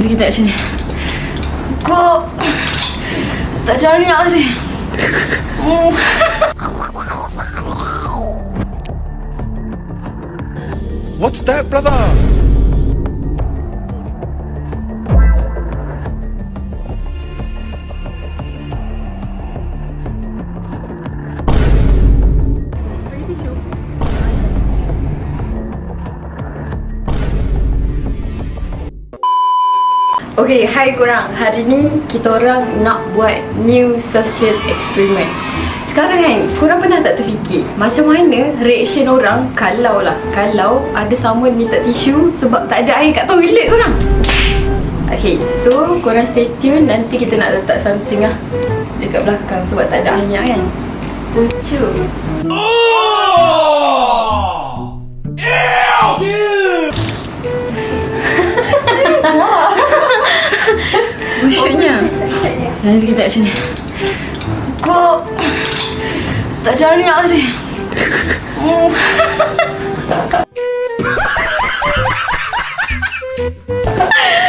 Kita macam ni. Kok tak ada minyak tadi. What's that, brother? Okay, hai korang. Hari ni kita orang nak buat new social experiment. Sekarang kan, korang pernah tak terfikir macam mana reaction orang kalau ada someone minta tisu sebab tak ada air kat toilet korang? Okay, so korang stay tune. Nanti kita nak letak something lah dekat belakang sebab tak ada air kan. Lucu. Busyuknya. Nanti kita macam ni. Kok tak ada minyak tadi.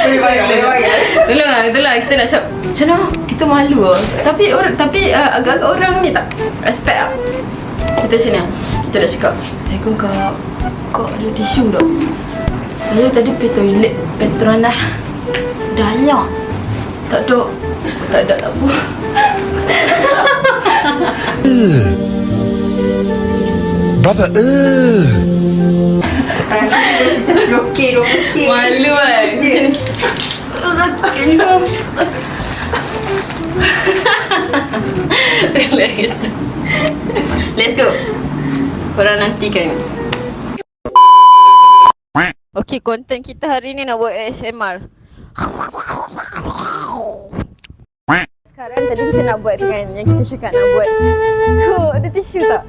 Boleh bayar. Itulah kita nak shop. Macam mana? Kita malu lah. Tapi agak-agak orang ni tak respect lah. Kita macam ni. Kita dah cakap, Assalamualaikum kak ada tisu tak? Saya tadi pergi toilet Petronas. Dah ayak. Tak ada, tak apa. Brother, Okey. Malu kan? Sakit ni pun. Let's go. Korang nantikan. Okay, konten kita hari ni nak buat ASMR. Sekarang tadi kita nak buat tu kan, yang kita cakap nak buat. Kok ada tisu tak?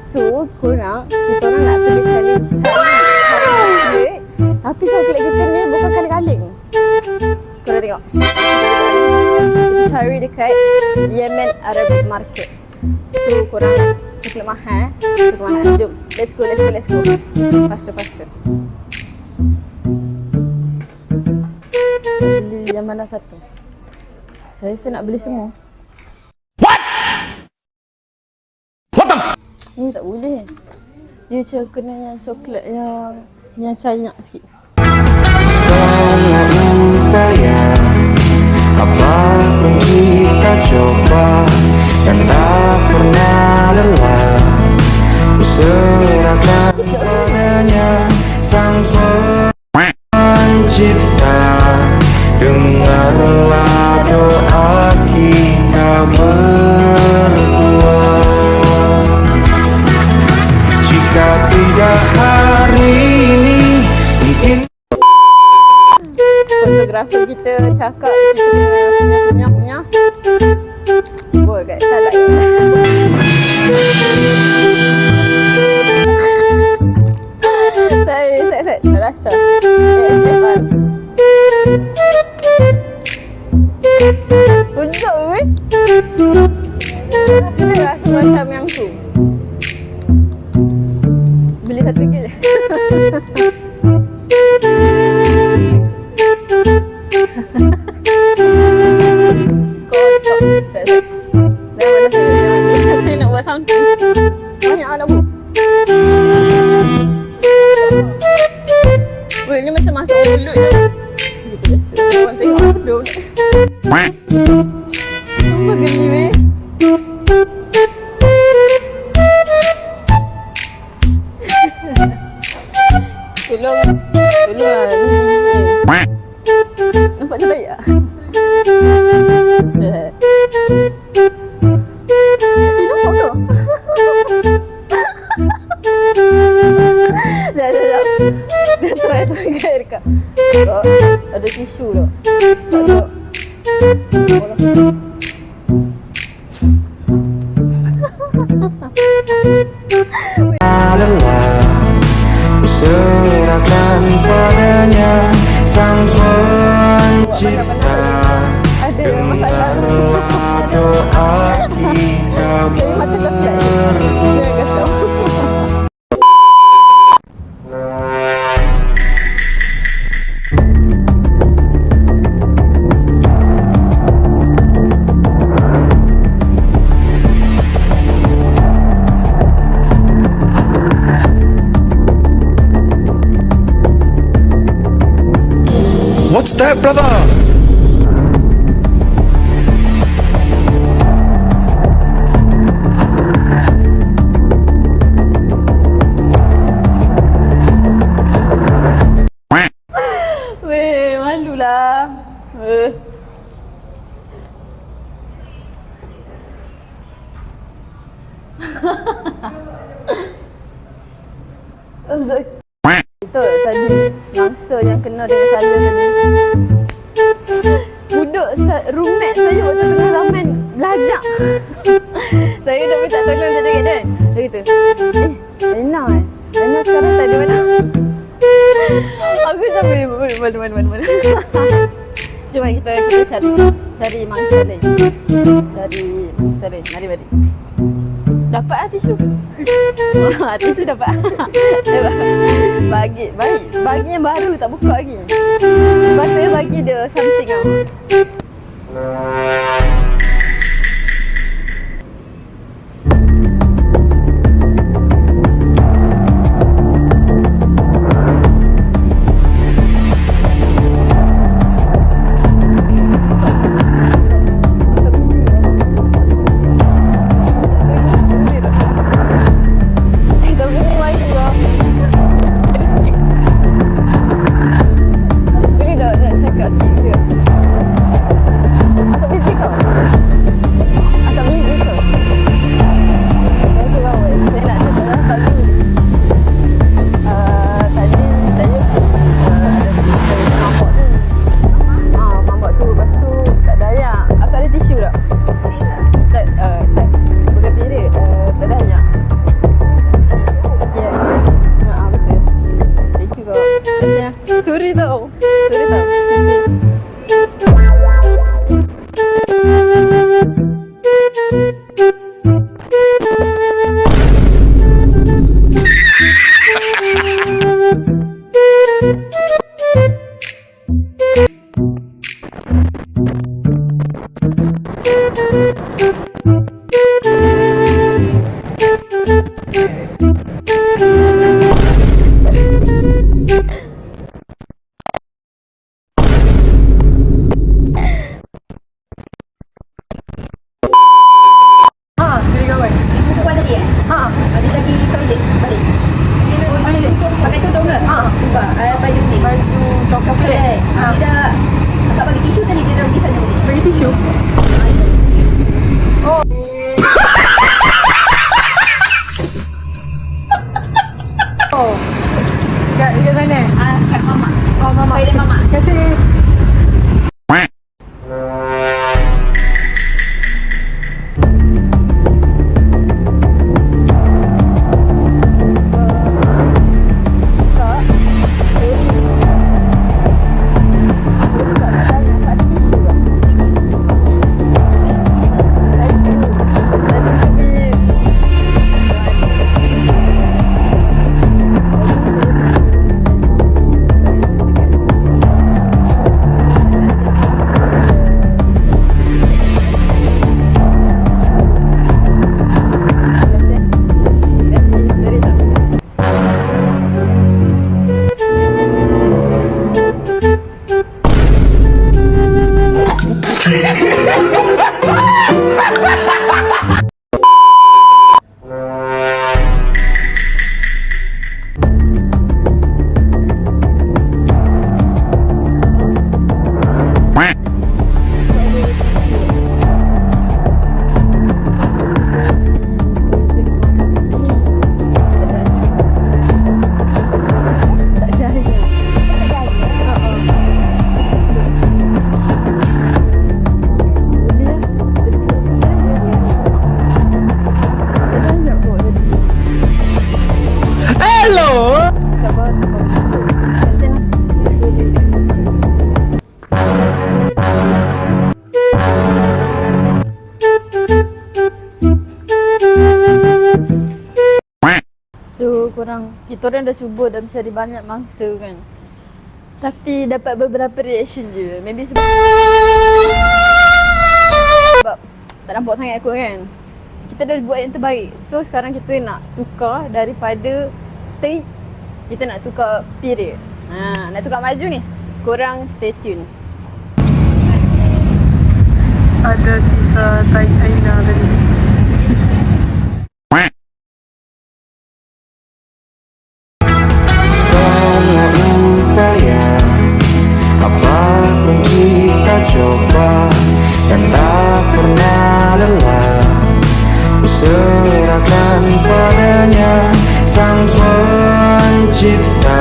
So, kita orang nak pergi challenge coklat. Tapi coklat kita ni bukan kaleng-kaleng. Korang tengok. Kita cari dekat Yemen Arabic Market. So, korang coklat mahal. Jom, let's go. Faster. Beli yang mana satu? Saya nak beli semua. What the ni tak boleh. Dia macam kena yang coklat yang cayak sikit. Apapun kita coba dan tak pernah lelah, ku serahkan padanya Sang Pencipta. Dengarlah doa kita berdua. Jika tidak hari ini, mungkin Fotografer kita cakap kita punya. Oh, guys, salah ya. Saya tak rasa ASMR. Betul weh. Sudah rasa macam yang tu. Beli satu ke? Kotak. Dah mana saya nak buat something. Banyak nak buat. Weh, ni macam masuk mulut je. Kita just korang tengok. Apa geli weh? Tolong lah, ni jijik. Nampak dia baik tak? Nampak kau? Dah. Dia try kat dekat. Ada tisu tak? Tak ada. lelah, ku serahkan padanya Sang Pencipta. Dengarlah doa kita berdua. What's that, brother? Weh, malulah. Itu tadi mangsa yang kena dengan saya tadi. Budak roommate saya waktu tengah zaman belajar. Saya dah minta tolong dia dekat dia. Dia kata, Lena Lena sekarang tak ada mana. Aku sampai mana. Cuma kita cari mangsa lain. Cari mangsa lain. Mari. Dapat lah tisu. Tisu dapat. Bagi yang baru tak buka lagi. Sebab saya bagi dia something tau. Sorry tau. Kat sana? Kat mama. Oh, mama. Toilet mama. Terima kasih. So korang, kita orang dah cuba dah mencari banyak mangsa kan, tapi dapat beberapa reaction je. Maybe sebab tak nampak sangat kot kan. Kita dah buat yang terbaik. So sekarang kita nak tukar daripada T, kita nak tukar period. Nak tukar maju ni. Korang stay tune. Ada sisa tai Aina tadi. Semua upaya apapun kita coba dan tak pernah lelah, ku serahkan padanya Sang Pencipta.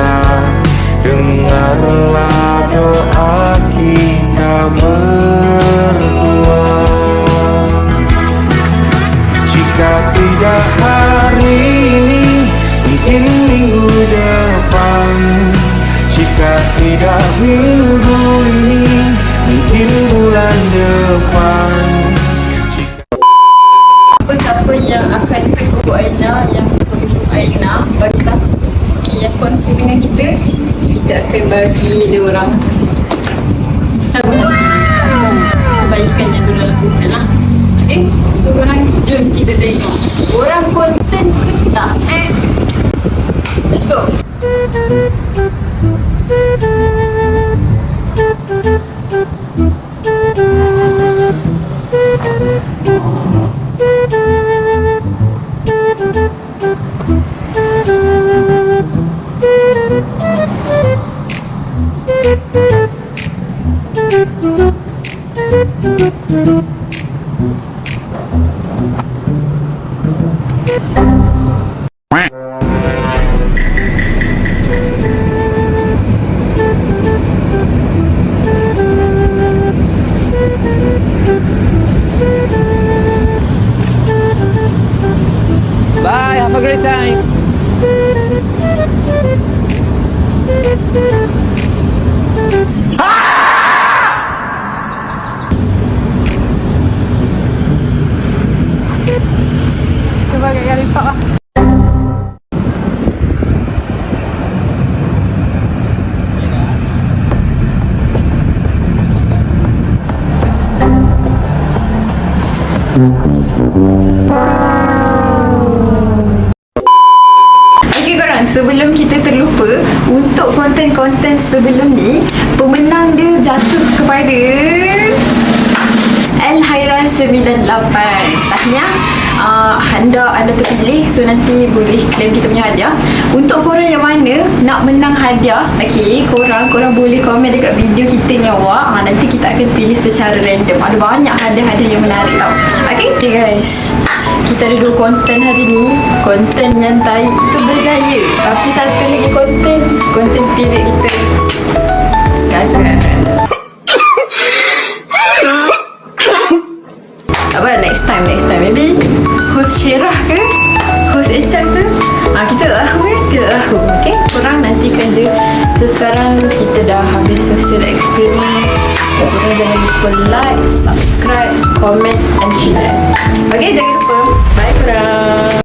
Dengarlah doa kita berdua. Jika tidak hari ini, mungkin minggu depan. Jika tidak minggu ini, mungkin bulan depan. Siapa yang akan ikut Aina, yang ikut Aina, bagi tahu. Yang kongsi dengan kita akan bagi dia orang satu kebaikan yang dia lakukan lah. Okay, so korang jom kita tengok orang konsen ke tak. Let's go. Bye, have a great time. Cuba agak lipat lah. Okay korang, sebelum kita terlupa, untuk konten-konten sebelum ni, pemenang dia jatuh kepada Elhaira 98. Tahniah, anda terpilih, so nanti boleh claim kita punya hadiah. Untuk korang yang mana nak menang hadiah, okay, korang boleh komen dekat video kita ni awak. Nanti kita akan pilih secara random. Ada banyak hadiah-hadiah yang menarik tau. Okay guys, kita ada 2 konten hari ni. Konten yang tahi tu berjaya, tapi satu lagi konten pilih kita gagal. Apa next time maybe host Syirah ke host Ecap ke, kita tak tahu okay, korang nantikan je. So sekarang kita dah habis social experiment. Korang jangan lupa like, subscribe, comment and share. Okay, jangan lupa. Bye korang.